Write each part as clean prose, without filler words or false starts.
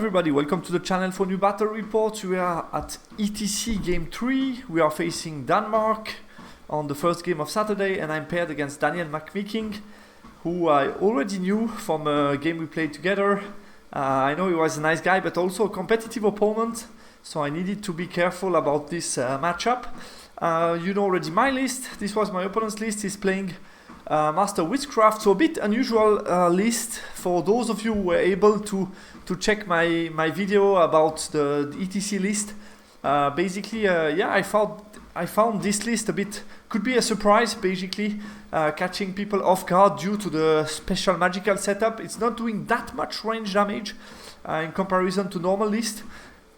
everybody, welcome to the channel for new battle reports. We are at ETC game 3. We are facing Denmark on the first game of Saturday, and I'm paired against Daniel Macmeeking, who I already knew from a game we played together. I know he was a nice guy, but also a competitive opponent, so I needed to be careful about this matchup. You know already my list. This was my opponent's list. He's playing Master Witchcraft, so a bit unusual list for those of you who were able to check my video about the ETC list. Yeah, I found this list a bit, could be a surprise, basically, catching people off guard due to the special magical setup. It's not doing that much range damage in comparison to normal list,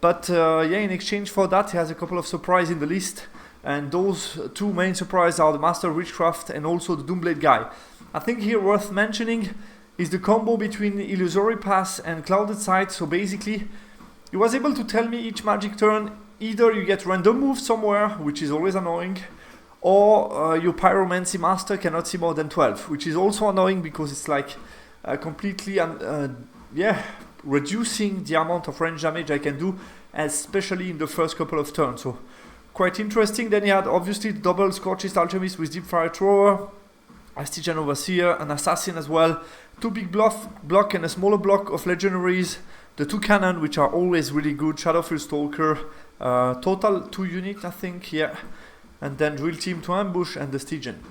but yeah, in exchange for that, he has a couple of surprises in the list. And those two main surprises are the Master Witchcraft and also the Doomblade guy. I think here worth mentioning is the combo between Illusory Pass and Clouded Sight. So basically, he was able to tell me each magic turn, either you get random moves somewhere, which is always annoying, or your Pyromancy Master cannot see more than 12, which is also annoying because it's like completely reducing the amount of range damage I can do, especially in the first couple of turns. So quite interesting. Then he had obviously the double Scorchist Alchemist with Deep Fire Thrower, a Stygian Overseer, an Assassin as well, two big block and a smaller block of Legendaries, the two cannon, which are always really good, Shadowfield Stalker, total 2 units I think, yeah, and then Drill Team to Ambush and the Stygian.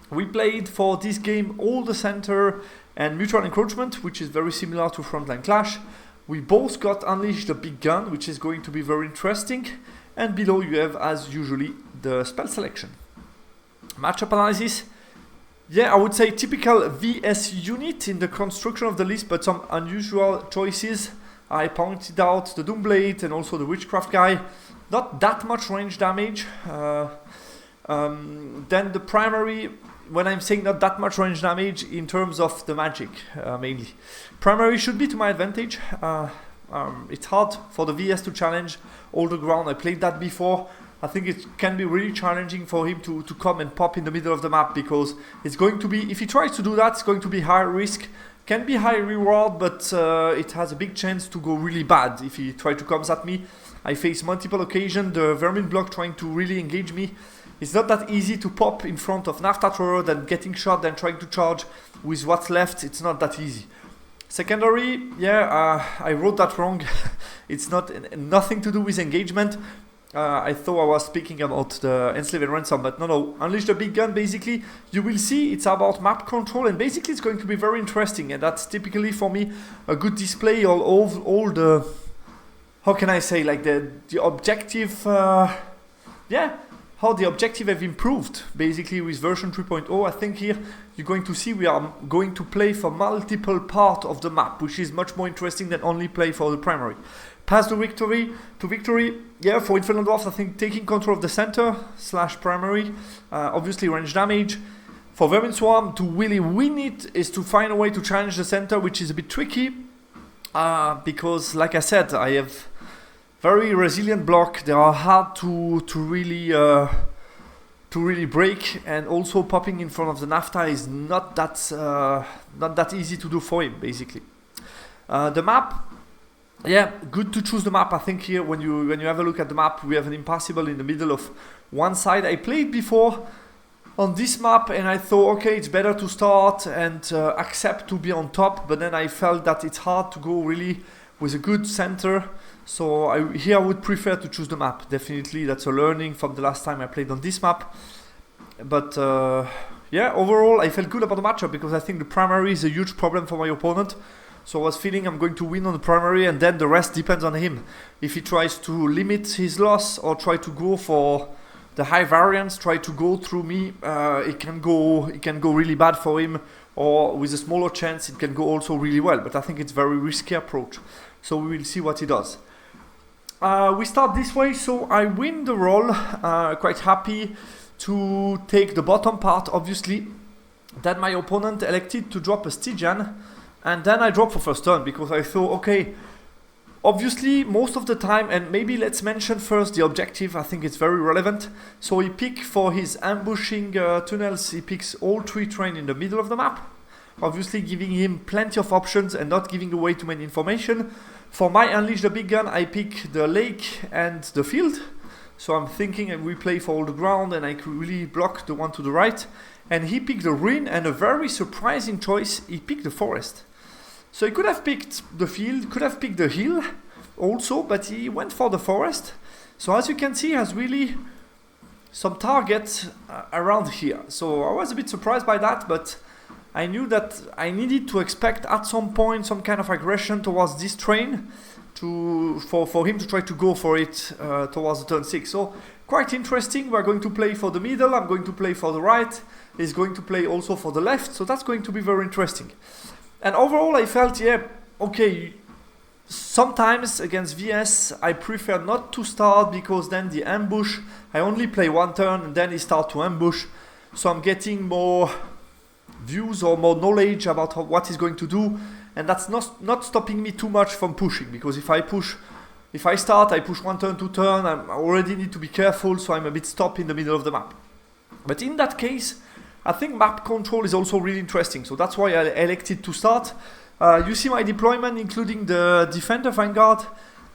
We played for this game all the center and Mutual Encroachment, which is very similar to Frontline Clash. We both got Unleash the Big Gun, which is going to be very interesting. And below you have, as usually, the spell selection. Matchup analysis. Yeah, I would say typical VS unit in the construction of the list, but some unusual choices. I pointed out the Doomblade and also the Witchcraft guy. Not that much range damage. Then the primary, when I'm saying not that much range damage in terms of the magic, mainly. Primary should be to my advantage. It's hard for the VS to challenge all the ground. I played that before. I think it can be really challenging for him to come and pop in the middle of the map, because it's going to be, if he tries to do that, it's going to be high risk. Can be high reward, but it has a big chance to go really bad if he tries to come at me. I face multiple occasions the Vermin block trying to really engage me. It's not that easy to pop in front of Nafta Thrower, then getting shot, then trying to charge with what's left. It's not that easy. Secondary, yeah, I wrote that wrong. It's nothing to do with engagement. I thought I was speaking about the Enslave and Ransom, but no. Unleash the Big Gun, basically, you will see it's about map control, and basically it's going to be very interesting, and that's typically for me a good display of all the, how can I say, like the objective, how the objective have improved, basically with version 3.0. I think here you're going to see we are going to play for multiple parts of the map, which is much more interesting than only play for the primary. Path to victory, yeah, for Infernal Dwarves, I think taking control of the center / primary, obviously range damage. For Vermin Swarm, to really win it is to find a way to challenge the center, which is a bit tricky, because like I said, I have very resilient block. They are hard to really break, and also popping in front of the Nafta is not that easy to do for him, basically. The map, yeah, good to choose the map. I think here when you have a look at the map, we have an Impassable in the middle of one side. I played before on this map and I thought, okay, it's better to start and accept to be on top, but then I felt that it's hard to go really with a good center. So here I would prefer to choose the map. Definitely, that's a learning from the last time I played on this map. But yeah, overall I felt good about the matchup, because I think the primary is a huge problem for my opponent. So I was feeling I'm going to win on the primary, and then the rest depends on him. If he tries to limit his loss or try to go for the high variance, try to go through me, it can go really bad for him. Or with a smaller chance, it can go also really well. But I think it's a very risky approach. So we will see what he does. We start this way, so I win the roll, quite happy to take the bottom part, obviously. Then my opponent elected to drop a Stygian, and then I dropped for first turn, because I thought, okay, obviously most of the time, and maybe let's mention first the objective, I think it's very relevant. So he picked for his ambushing tunnels, he picks all 3 trains in the middle of the map, obviously giving him plenty of options and not giving away too many information. For my Unleash the Big Gun, I pick the lake and the field. So I'm thinking we play for all the ground and I could really block the one to the right. And he picked the ruin, and a very surprising choice, he picked the forest. So he could have picked the field, could have picked the hill also, but he went for the forest. So as you can see, he has really some targets around here. So I was a bit surprised by that, but I knew that I needed to expect at some point some kind of aggression towards this train for him to try to go for it towards the turn 6. So quite interesting. We're going to play for the middle, I'm going to play for the right, he's going to play also for the left, so that's going to be very interesting. And overall I felt, yeah, okay, sometimes against VS I prefer not to start, because then the ambush, I only play one turn and then he starts to ambush, so I'm getting more views or more knowledge about what he's going to do, and that's not stopping me too much from pushing, because if I push, if I start, I push 1 turn, 2 turn, I already need to be careful, so I'm a bit stopped in the middle of the map. But in that case, I think map control is also really interesting, so that's why I elected to start. You see my deployment, including the Defender Vanguard.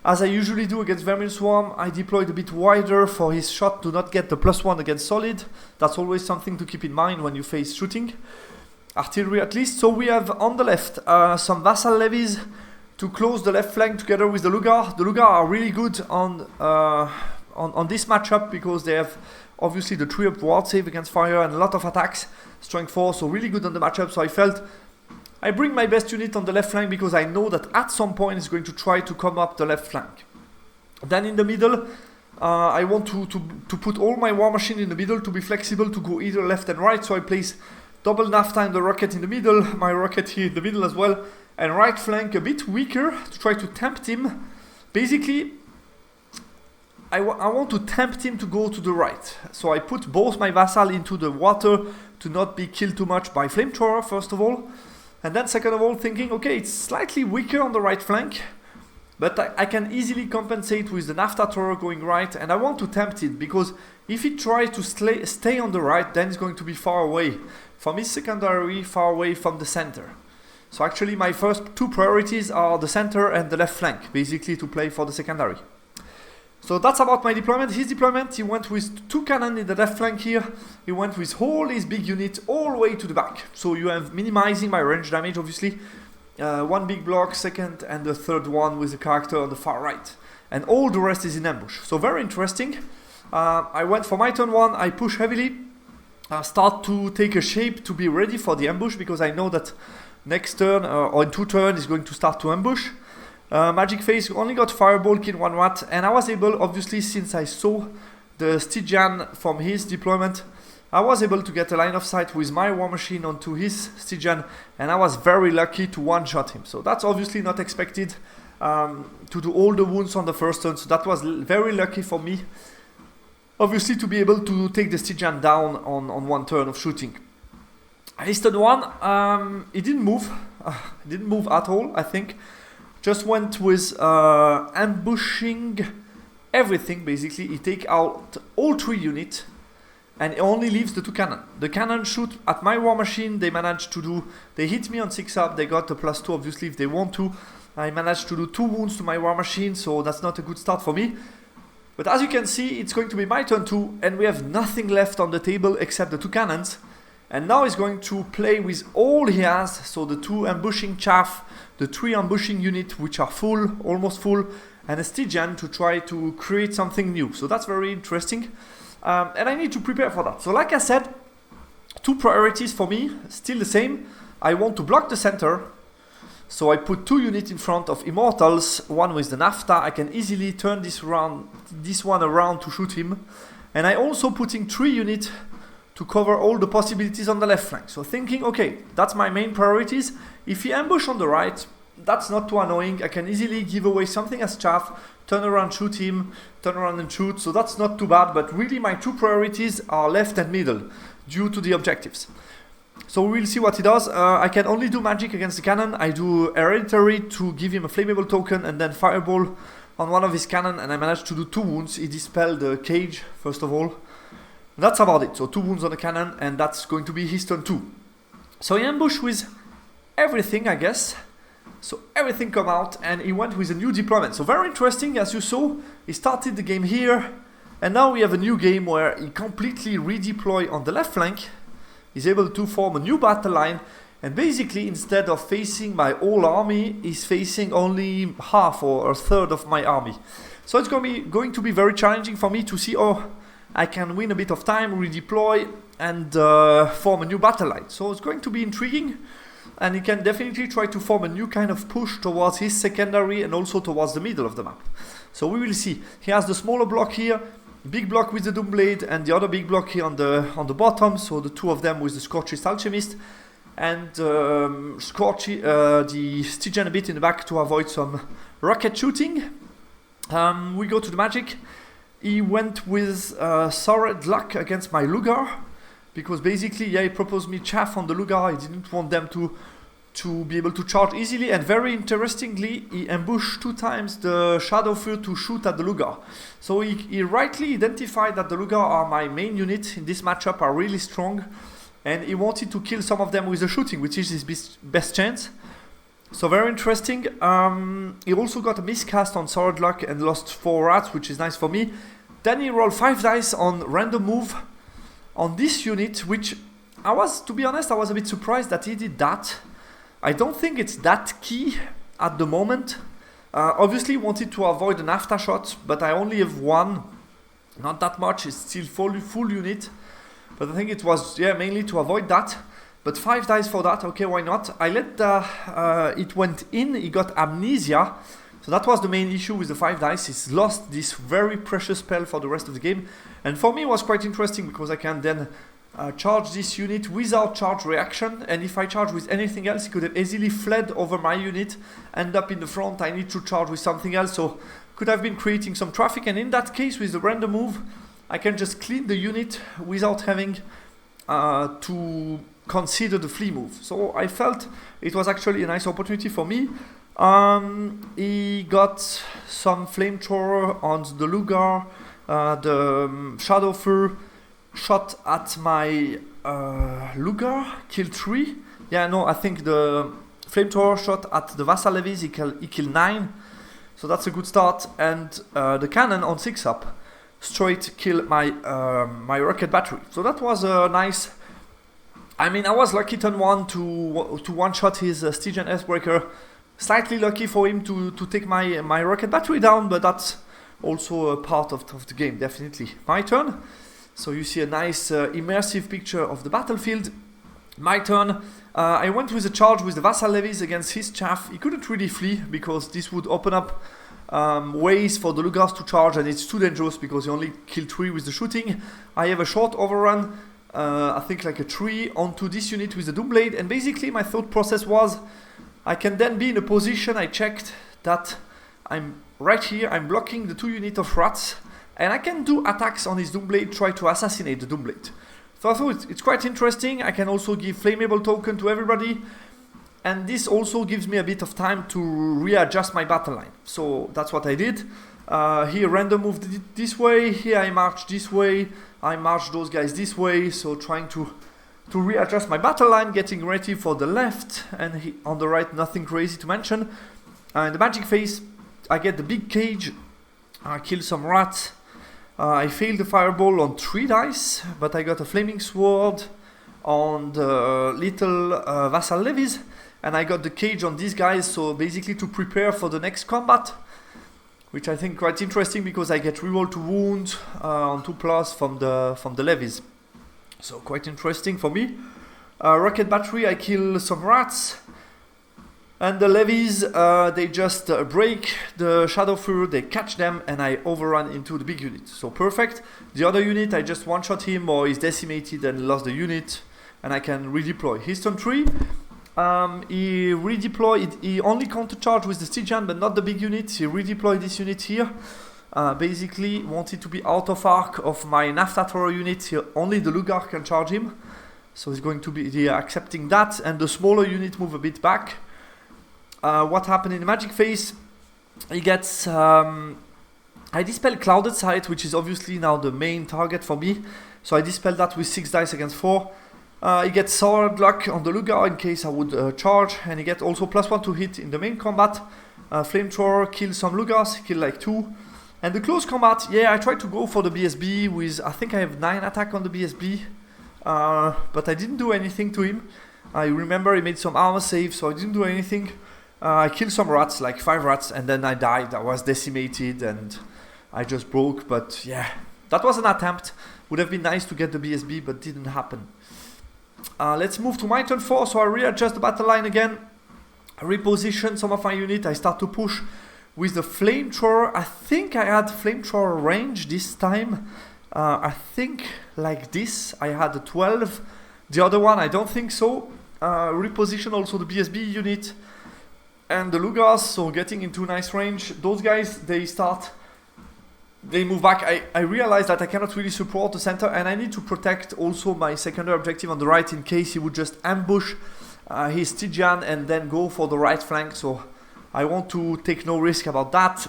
As I usually do against Vermin Swarm, I deployed a bit wider for his shot to not get the +1 against solid. That's always something to keep in mind when you face shooting. Artillery at least. So we have on the left some vassal levies to close the left flank together with the Lugar. The Lugar are really good on this matchup, because they have obviously the 3-up ward save against fire and a lot of attacks, strength 4, so really good on the matchup. So I felt I bring my best unit on the left flank, because I know that at some point it's going to try to come up the left flank. Then in the middle, I want to put all my war machine in the middle to be flexible to go either left and right. So I place double naphtha and the rocket in the middle, my rocket here in the middle as well, and right flank a bit weaker to try to tempt him. Basically, I want to tempt him to go to the right. So I put both my vassal into the water to not be killed too much by flamethrower, first of all. And then second of all, thinking, okay, it's slightly weaker on the right flank, but I can easily compensate with the naphtha thrower going right, and I want to tempt it, because if he tries to stay on the right, then it's going to be far away from his secondary, far away from the center. So actually my first 2 priorities are the center and the left flank, basically to play for the secondary. So that's about my deployment. His deployment, he went with 2 cannon in the left flank here. He went with all his big unit all the way to the back. So you have minimizing my range damage, obviously. 1 big block, second and the third one with the character on the far right. And all the rest is in ambush. So very interesting. I went for my turn 1, I push heavily. Start to take a shape to be ready for the ambush, because I know that next turn or in 2 turns is going to start to ambush. Magic Phase only got Fireball, kill 1 rat, and I was able, obviously, since I saw the Stygian from his deployment, I was able to get a line of sight with my war machine onto his Stygian, and I was very lucky to one-shot him. So that's obviously not expected to do all the wounds on the first turn, so that was very lucky for me, obviously, to be able to take the Stygian down on 1 turn of shooting. His turn 1, he didn't move, at all, I think. Just went with ambushing everything, basically. He take out all 3 units and he only leaves the 2 cannon. The cannon shoot at my war machine, they managed to do, they hit me on 6 up, they got a +2 obviously if they want to. I managed to do 2 wounds to my war machine, so that's not a good start for me. But as you can see, it's going to be my turn 2 and we have nothing left on the table except the 2 cannons. And now he's going to play with all he has, so the 2 ambushing chaff, the 3 ambushing unit which are full, almost full, and a Stygian to try to create something new. So that's very interesting, and I need to prepare for that. So like I said, 2 priorities for me, still the same. I want to block the center, so I put 2 units in front of Immortals, one with the naphtha. I can easily turn this one around to shoot him, and I also putting 3 units to cover all the possibilities on the left flank. So thinking, okay, that's my main priorities. If he ambush on the right, that's not too annoying. I can easily give away something as chaff, turn around, shoot him, turn around and shoot. So that's not too bad, but really my 2 priorities are left and middle due to the objectives. So we will see what he does. I can only do magic against the cannon. I do hereditary to give him a flammable token and then fireball on one of his cannon, and I managed to do 2 wounds. He dispelled the cage, first of all. That's about it. So 2 wounds on the cannon, and that's going to be his turn 2. So he ambushed with everything, I guess. So everything come out and he went with a new deployment. So very interesting, as you saw, he started the game here and now we have a new game where he completely redeploy on the left flank. He's able to form a new battle line and basically instead of facing my whole army, he's facing only half or a third of my army. So it's going to be very challenging for me to see, oh, I can win a bit of time, redeploy and form a new battle line. So it's going to be intriguing. And he can definitely try to form a new kind of push towards his secondary and also towards the middle of the map. So we will see. He has the smaller block here, big block with the Doomblade, and the other big block here on the bottom. So the two of them with the Scorchist Alchemist, and the Stygian a bit in the back to avoid some rocket shooting. We go to the magic. He went with Sword Luck against my Lugar. Because basically, yeah, he proposed me chaff on the Lugar. He didn't want them to be able to charge easily. And very interestingly, he ambushed 2 times the Shadowfur to shoot at the Lugar. So he rightly identified that the Lugar are my main unit in this matchup, are really strong. And he wanted to kill some of them with the shooting, which is his best chance. So very interesting. He also got a miscast on Sword Luck and lost 4 rats, which is nice for me. Then he rolled 5 dice on random move on this unit, which to be honest, I was a bit surprised that he did that. I don't think it's that key at the moment. Obviously wanted to avoid an aftershot, but I only have 1. Not that much, it's still full unit. But I think it was, yeah, mainly to avoid that. But 5 dice for that, okay, why not? I let it went in, he got amnesia. So that was the main issue with the 5 dice. He's lost this very precious spell for the rest of the game. And for me it was quite interesting because I can then charge this unit without charge reaction. And if I charge with anything else, he could have easily fled over my unit, end up in the front. I need to charge with something else. So could have been creating some traffic. And in that case, with the random move, I can just clean the unit without having to consider the flee move. So I felt it was actually a nice opportunity for me. He got some flamethrower on the Lugar, the Shadowfur shot at my Lugar, killed 3. Yeah, no, I think the flamethrower shot at the Vassal Levies, he killed 9. So that's a good start. And the cannon on 6 up straight killed my rocket battery. So that was a nice. I mean, I was lucky turn 1 to one-shot his Stygian Earthbreaker. Slightly lucky for him to take my rocket battery down, but that's also a part of the game, definitely. My turn. So you see a nice immersive picture of the battlefield. My turn. I went with a charge with the Vassal Levies against his chaff. He couldn't really flee because this would open up ways for the Lugars to charge, and it's too dangerous because he only killed 3 with the shooting. I have a short overrun. I think like a 3 onto this unit with the Doomblade, and basically my thought process was I can then be in a position. I checked that I'm right here, I'm blocking the 2 units of rats, and I can do attacks on his Doomblade, try to assassinate the Doomblade. So I thought it's quite interesting. I can also give flammable token to everybody, and this also gives me a bit of time to readjust my battle line. So that's what I did. Here random moved this way, here I marched this way, I marched those guys this way, so trying to readjust my battle line, getting ready for the left, and on the right nothing crazy to mention. In the magic phase I get the big cage, I kill some rats, I failed the fireball on 3 dice, but I got a flaming sword on the little Vassal Levies, and I got the cage on these guys, so basically to prepare for the next combat, which I think quite interesting because I get reroll to wound on 2+ from the Levies. So quite interesting for me. Rocket battery, I kill some rats. And the Levies, they just break the Shadowfur, they catch them, and I overrun into the big unit. So perfect. The other unit, I just one-shot him, or he's decimated and lost the unit, and I can redeploy. His turn 3. He redeployed, he only counter-charged with the Stygian, but not the big unit. He redeployed this unit here. Basically wanted to be out of arc of my Nafta Toro unit. Here, only the Lugar can charge him. So he's going to be accepting that, and the smaller unit move a bit back. What happened in the magic phase? He gets... I dispel Clouded Sight, which is obviously now the main target for me. So I dispel that with 6 dice against 4. He gets Sword Luck on the Lugar in case I would charge, and he gets also +1 to hit in the main combat. Flamethrower kills some Lugars, kill like 2. And the close combat, yeah, I tried to go for the BSB with, I think I have 9 attack on the BSB, but I didn't do anything to him. I remember he made some armor save, so I didn't do anything. I killed some rats, like 5 rats, and then I died. I was decimated and I just broke, but yeah, that was an attempt. Would have been nice to get the BSB, but didn't happen. Let's move to my turn 4, so I readjust the battle line again. I reposition some of my unit, I start to push with the flamethrower. I think I had flamethrower range this time. I think like this, I had a 12. The other one, I don't think so. Reposition also the BSB unit and the Lugars, so getting into nice range. Those guys, they move back. I realize that I cannot really support the center, and I need to protect also my secondary objective on the right in case he would just ambush his Stygian and then go for the right flank. So I want to take no risk about that,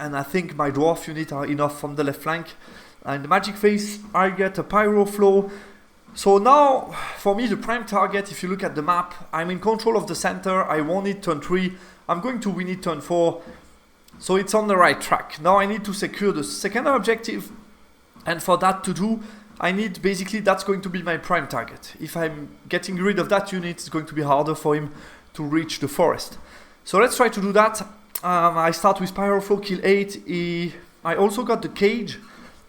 and I think my dwarf unit are enough from the left flank. And the magic phase, I get a pyro flow. So now, for me, the prime target, if you look at the map, I'm in control of the center. I won it turn 3. I'm going to win it turn 4. So it's on the right track. Now I need to secure the secondary objective, and for that to do, I need basically, that's going to be my prime target. If I'm getting rid of that unit, it's going to be harder for him to reach the forest. So let's try to do that. I start with Pyro Flow, kill 8. I also got the cage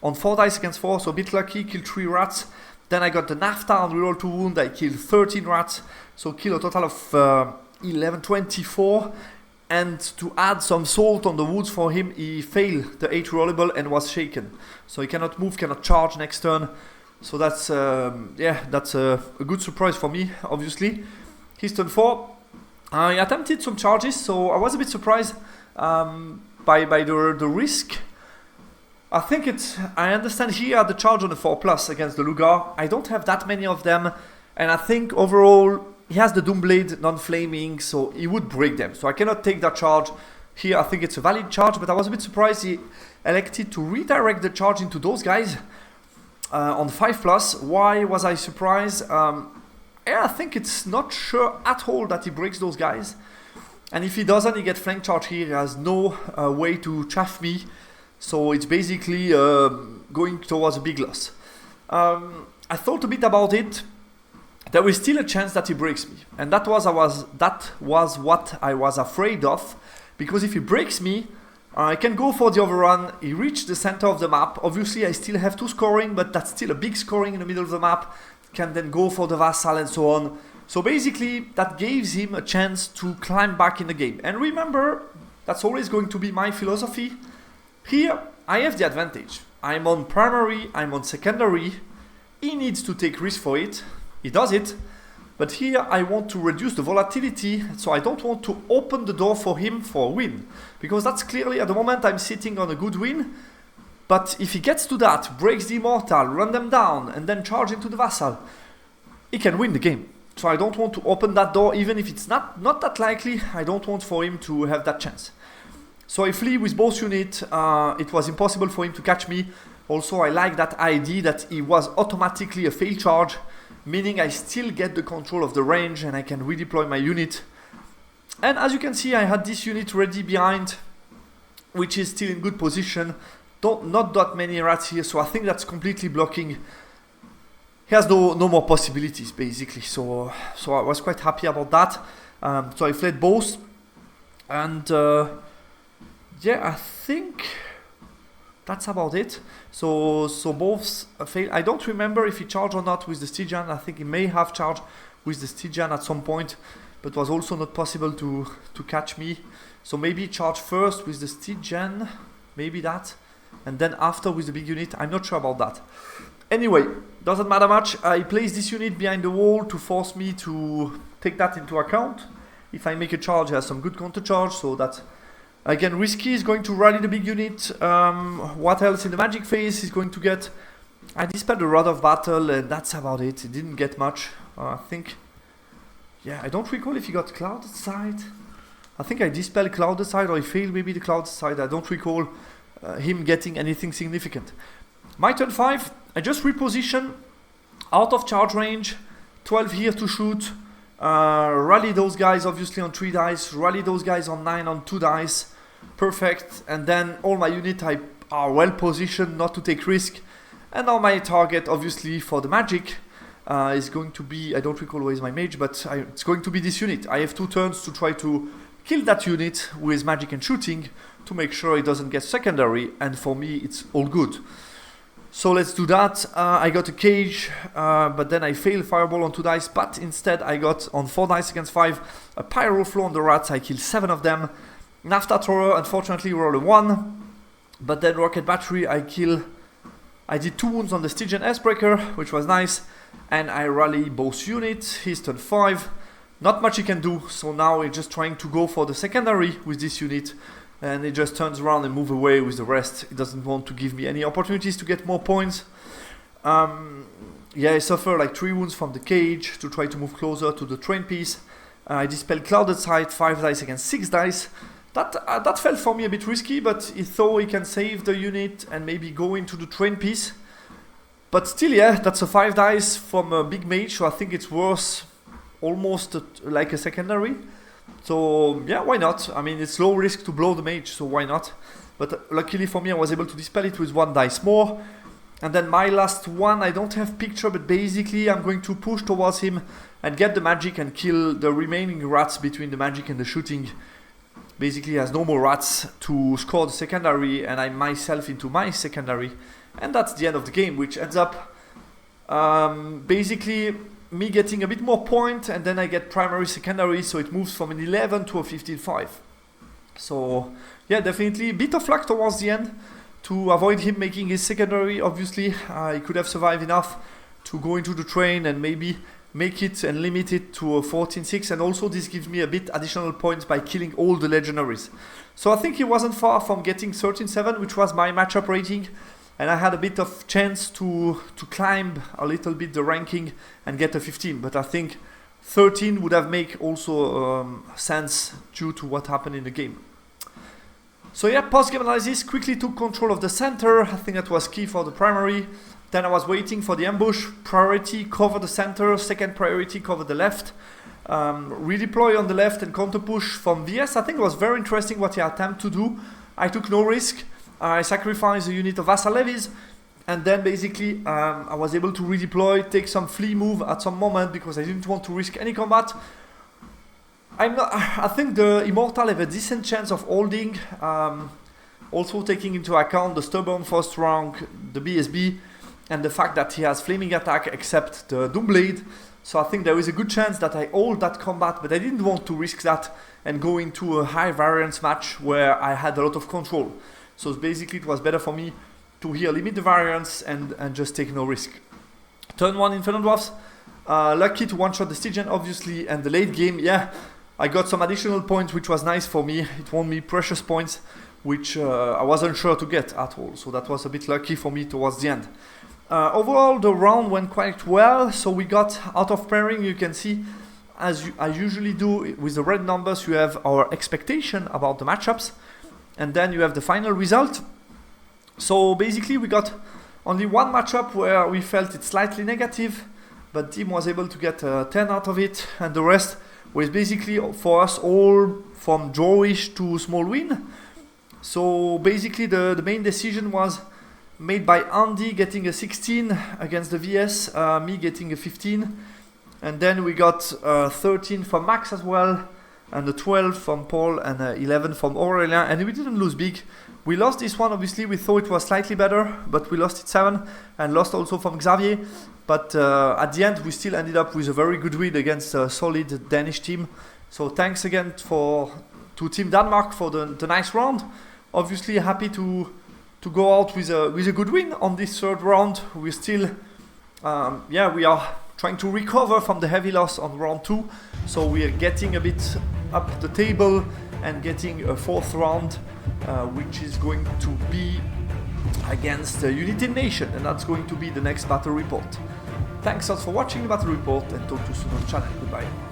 on 4 dice against 4, so a bit lucky, kill 3 rats. Then I got the NAFTA on reroll 2 wound, I killed 13 rats, so kill a total of 11, 24. And to add some salt on the woods for him, he failed the 8 rollable and was shaken. So he cannot move, cannot charge next turn. So that's, that's a good surprise for me, obviously. His turn 4. I attempted some charges, so I was a bit surprised by the risk. I think I understand here the charge on the 4+ against the Lugar. I don't have that many of them, and I think overall he has the Doomblade non-flaming, so he would break them. So I cannot take that charge. Here I think it's a valid charge, but I was a bit surprised he elected to redirect the charge into those guys on 5+. Why was I surprised? I think it's not sure at all that he breaks those guys. And if he doesn't, he gets flank charge here. He has no way to chaff me. So it's basically going towards a big loss. I thought a bit about it. There is still a chance that he breaks me. And that was what I was afraid of. Because if he breaks me, I can go for the overrun. He reached the center of the map. Obviously, I still have 2 scoring, but that's still a big scoring in the middle of the map. Can then go for the vassal and so on. So basically, that gives him a chance to climb back in the game. And remember, that's always going to be my philosophy. Here, I have the advantage. I'm on primary, I'm on secondary. He needs to take risk for it. He does it. But here, I want to reduce the volatility, so I don't want to open the door for him for a win. Because that's clearly, at the moment, I'm sitting on a good win. But if he gets to that, breaks the Immortal, run them down, and then charge into the Vassal, he can win the game. So I don't want to open that door, even if it's not that likely. I don't want for him to have that chance. So I flee with both units. It was impossible for him to catch me. Also, I like that idea that he was automatically a fail charge, meaning I still get the control of the range and I can redeploy my unit. And as you can see, I had this unit ready behind, which is still in good position. Not that many rats here, so I think that's completely blocking. He has no more possibilities, basically. So I was quite happy about that. So I fled both. And I think that's about it. So both failed. I don't remember if he charged or not with the Stygian. I think he may have charged with the Stygian at some point, but was also not possible to catch me. So maybe he charged first with the Stygian, maybe that, and then after with the big unit. I'm not sure about that. Anyway, doesn't matter much. I placed this unit behind the wall to force me to take that into account. If I make a charge, he has some good counter charge, so that, again, risky is going to rally the big unit. What else in the magic phase is going to get? I dispelled the Rod of Battle, and that's about it. It didn't get much, I think. Yeah, I don't recall if he got Clouded Side. I think I dispelled Clouded Side, or he failed maybe the Clouded Side. I don't recall him getting anything significant. My turn 5, I just reposition out of charge range 12 here to shoot, rally those guys obviously on 3 dice, rally those guys on 9 on 2 dice, perfect, and then all my units are well positioned not to take risk, and now my target obviously for the magic is going to be, I don't recall where is my mage, but it's going to be this unit. I have 2 turns to try to kill that unit with magic and shooting to make sure it doesn't get secondary, and for me it's all good. So let's do that. I got a cage, but then I failed fireball on 2 dice, but instead I got on 4 dice against 5 a pyro flow on the rats. I killed 7 of them. Naphtha thrower unfortunately rolled a 1, but then rocket battery I did 2 wounds on the Stygian S-breaker, which was nice, and I rally both units. He's turn 5, not much he can do, so now we're just trying to go for the secondary with this unit, and it just turns around and move away with the rest. It doesn't want to give me any opportunities to get more points. Yeah, I suffer like 3 wounds from the cage to try to move closer to the train piece. I dispel Clouded Sight, 5 dice against 6 dice. That felt for me a bit risky, but he thought he can save the unit and maybe go into the train piece. But still, yeah, that's a 5 dice from a big mage, so I think it's worth almost like a secondary. So yeah, why not? I mean, it's low risk to blow the mage, so why not? But luckily for me, I was able to dispel it with 1 dice more. And then my last one, I don't have picture, but basically I'm going to push towards him and get the magic and kill the remaining rats between the magic and the shooting. Basically he has no more rats to score the secondary, and I myself into my secondary. And that's the end of the game, which ends up basically me getting a bit more point, and then I get primary secondary, so it moves from an 11 to a 15-5. So yeah, definitely a bit of luck towards the end to avoid him making his secondary. Obviously he could have survived enough to go into the train and maybe make it and limit it to a 14-6, and also this gives me a bit additional points by killing all the legendaries. So I think he wasn't far from getting 13-7, which was my matchup rating. And I had a bit of chance to climb a little bit the ranking and get a 15. But I think 13 would have made also sense due to what happened in the game. So yeah, post-game analysis, quickly took control of the center. I think that was key for the primary. Then I was waiting for the ambush. Priority, cover the center. Second priority, cover the left. Redeploy on the left and counter push from VS. I think it was very interesting what he attempted to do. I took no risk. I sacrificed a unit of Vassal Levies, and then basically I was able to redeploy, take some flee move at some moment because I didn't want to risk any combat. I think the Immortal have a decent chance of holding, also taking into account the Stubborn first rank, the BSB, and the fact that he has Flaming Attack except the Doomblade. So I think there is a good chance that I hold that combat, but I didn't want to risk that and go into a high variance match where I had a lot of control. So basically it was better for me to here limit the variance and just take no risk. Turn 1 Infernal Dwarves. Lucky to one-shot the Stygian obviously, and the late game, yeah, I got some additional points which was nice for me. It won me precious points which I wasn't sure to get at all. So that was a bit lucky for me towards the end. Overall the round went quite well. So we got out of pairing, you can see, as I usually do with the red numbers, you have our expectation about the matchups. And then you have the final result. So basically we got only one matchup where we felt it slightly negative, but team was able to get 10 out of it, and the rest was basically for us all from drawish to small win. So basically the main decision was made by Andy getting a 16 against the VS, me getting a 15, and then we got 13 from Max as well, and a 12 from Paul, and 11 from Aurélien, and we didn't lose big. We lost this one, obviously, we thought it was slightly better, but we lost it 7, and lost also from Xavier. But at the end, we still ended up with a very good win against a solid Danish team. So thanks again to Team Denmark for the nice round. Obviously happy to go out with a good win on this third round. We're still, we are trying to recover from the heavy loss on round 2. So we are getting a bit up the table and getting a fourth round, which is going to be against the United Nation, and that's going to be the next battle report. Thanks a lot for watching the battle report, and talk to you soon on the channel. Goodbye.